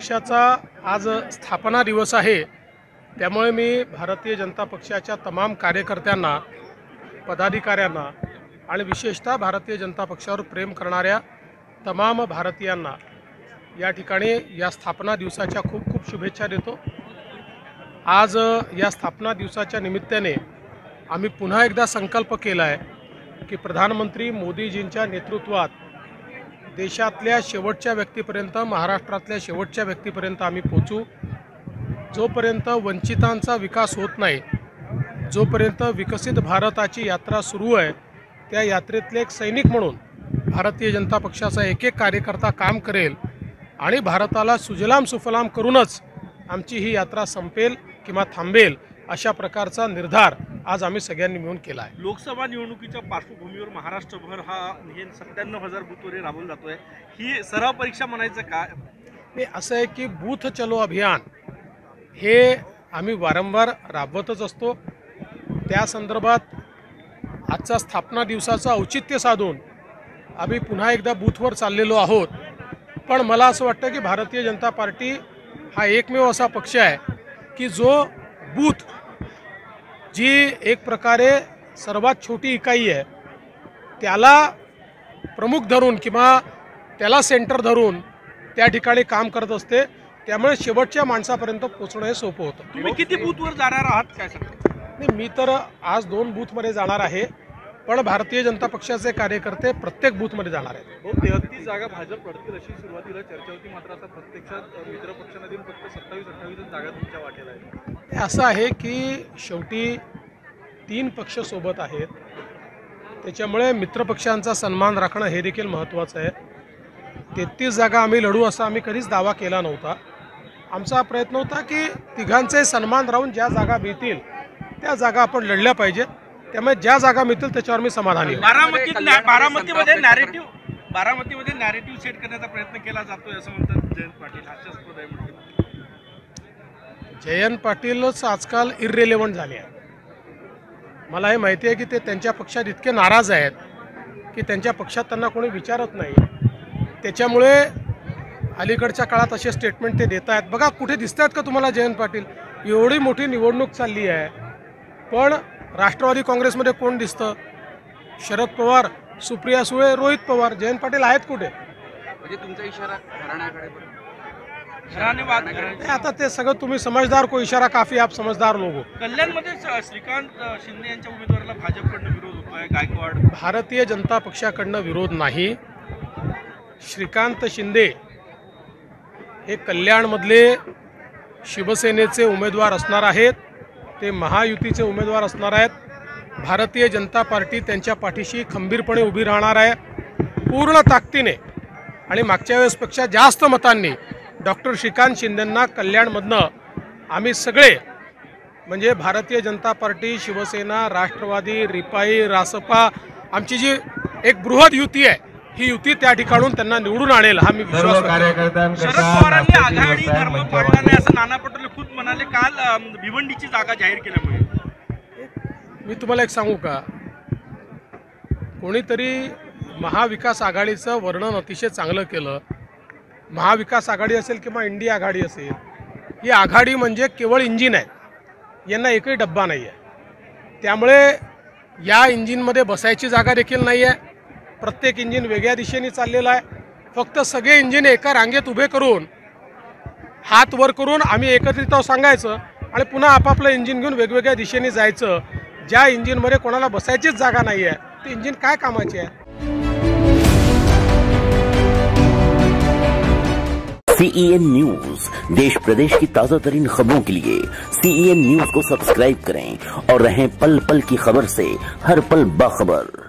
पक्षाचा आज स्थापना दिवस आहे, त्यामुळे मी भारतीय जनता पक्षाच्या तमाम कार्यकर्त्यांना, पदाधिकाऱ्यांना आणि विशेषतः भारतीय जनता पक्षावर प्रेम करणाऱ्या तमाम भारतीयांना या ठिकाणी या स्थापना दिवसाच्या खूप खूप शुभेच्छा देतो। आज या स्थापना दिवसाच्या निमित्ताने आम्ही पुन्हा एकदा संकल्प केला आहे की प्रधानमंत्री मोदीजींच्या नेतृत्वात देशातल्या शेवटच्या व्यक्तीपर्यंत, महाराष्ट्रातल्या शेवटच्या व्यक्तीपर्यंत आम्ही पोहोचू। जोपर्यंत वंचितांचा विकास होत नाही, जोपर्यंत विकसित भारताची यात्रा सुरू आहे, त्या यात्रेतले एक सैनिक म्हणून भारतीय जनता पक्षाचा एक एक कार्यकर्ता काम करेल आणि भारताला सुजलाम सुफलाम करूनच आमची ही यात्रा संपेल किंवा थांबेल, अशा प्रकारचा निर्धार आज आम्ही सगळ्यांनी मिळून केला आहे। लोकसभा निवडणुकीच्या पार्श्वभूमीवर महाराष्ट्रभर हा 97,000 बूथवर राबवला जातोय, ही सराव परीक्षा म्हणायचं का? नाही, असं आहे की बूथ चलो अभियान हे आम्ही वारंवार राबवतच असतो। त्या संदर्भात आजचा स्थापना दिवसाचं औचित्य साधून आम्ही पुन्हा एकदा बूथवर चाललेलो आहोत। पण मला असं वाटतं की भारतीय जनता पार्टी हा एकमेव असा पक्ष आहे की जो बूथ, जी एक प्रकारे सर्वात छोटी इकाई आहे, त्याला प्रमुख धरून किंवा त्याला सेंटर धरून त्या ठिकाणी काम करत असते। त्यामुळे शेवटच्या माणसापर्यंत पोहोचणं हे सोपं होतं। तुम्ही किती बूथवर जाणार आहात काय सांगता? नाही, मी तर आज 2 बूथमध्ये जाणार आहे, पण भारतीय जनता पक्षाचे कार्यकर्ते प्रत्येक बूथमध्ये जाणार आहेत। 33 जागा भाजप लढतील अशी सुरुवातीला चर्चा होती, मात्र आता प्रत्यक्षात मित्र पक्षांमधील फक्त 27-28 जागा तुमच्या वाटेला आहेत। असं आहे की शेवटी 3 पक्ष सोबत आहेत, त्याच्यामुळे मित्रपक्षांचा सन्मान राखणं हे देखील महत्त्वाचं आहे। 33 जागा आम्ही लढू असा आम्ही कधीच दावा केला नव्हता। आमचा प्रयत्न होता की तिघांचे सन्मान राहून ज्या जागा मिळतील त्या जागा आपण लढल्या पाहिजेत, त्यामुळे ज्या जागा मिळतील त्याच्यावर मी समाधानी आहे। बारामतीमध्ये नॅरेटिव्ह सेट करण्याचा प्रयत्न केला जातोय असं म्हणतात जयंत पाटील, हास्यास्पद आहे म्हणजे। जयंत पाटीलच आजकाल इररिलेव्हंट झाले आहेत। मला हे माहिती आहे की ते त्यांच्या पक्षात इतके नाराज आहेत की त्यांच्या पक्षात त्यांना कोणी विचारत नाही, त्याच्यामुळे अलीकडच्या काळात असे स्टेटमेंट ते देत आहेत। बघा, कुठे दिसत आहेत का तुम्हाला जयंत पाटील? एवढी मोठी निवडणूक चालली आहे, पण राष्ट्रवादी काँग्रेसमध्ये कोण दिसतं? शरद पवार, सुप्रिया सुळे, रोहित पवार, जयंत पाटील आहेत कुठे? म्हणजे तुमचा इशारा घराण्याकडे आता ते सगळं तुम्ही समझदार को इशारा काफी, आप समझदार लोग हो। कल्याणमध्ये श्रीकांत शिंदे यांच्या उमेदवाराला भाजपकडनं विरोध होतोय, गायकवाड। भारतीय जनता पक्षाकडनं विरोध नाही। श्रीकांत शिंदे हे कल्याणमधले शिवसेनेचे उमेदवार असणार आहेत, ते महायुतीचे उमेदवार असणार आहेत। भारतीय जनता पार्टी त्यांच्या पाठीशी खंबीरपणे उभी राहणार आहे, पूर्ण ताकदीने, आणि मागच्या वेळेसपेक्षा जास्त मतांनी डॉक्टर श्रीकांत शिंदेंना कल्याणमधनं आम्ही सगळे, म्हणजे भारतीय जनता पार्टी, शिवसेना, राष्ट्रवादी, रिपाई, रासपा, आमची जी एक बृहद युती आहे, ही युती त्या ठिकाणून त्यांना निवडून आणेल हा मी विश्वास करतो। शरद पवारांनी आघाडी धर्म पाळला नाही असं नाना पटोले खुद म्हणाले काल भिवंडीची जागा जाहीर केल्यामुळे। मी तुम्हाला एक सांगू का, कोणीतरी महाविकास आघाडीचं वर्णन अतिशय चांगलं केलं। महाविकास आघाडी असेल किंवा इंडिया आघाडी असेल, ही आघाडी म्हणजे केवळ इंजिन आहे, यांना एकही डब्बा नाही आहे। त्यामुळे या इंजिनमध्ये बसायची जागा देखील नाही आहे। प्रत्येक इंजिन वेगळ्या दिशेने चाललेलं आहे। फक्त सगळे इंजिन एका रांगेत उभे करून, हात वर करून आम्ही एकत्रित सांगायचं आणि पुन्हा आपापलं इंजिन घेऊन वेगवेगळ्या दिशेने जायचं। ज्या इंजिनमध्ये कोणाला बसायचीच जागा नाही आहे, ते इंजिन काय कामाचे आहे? CEN न्यूज, देश प्रदेश की ताजा तरीन खबरों के लिए CEN न्यूज को सब्सक्राइब करें और रहें पल पल की खबर से हर पल बाखबर।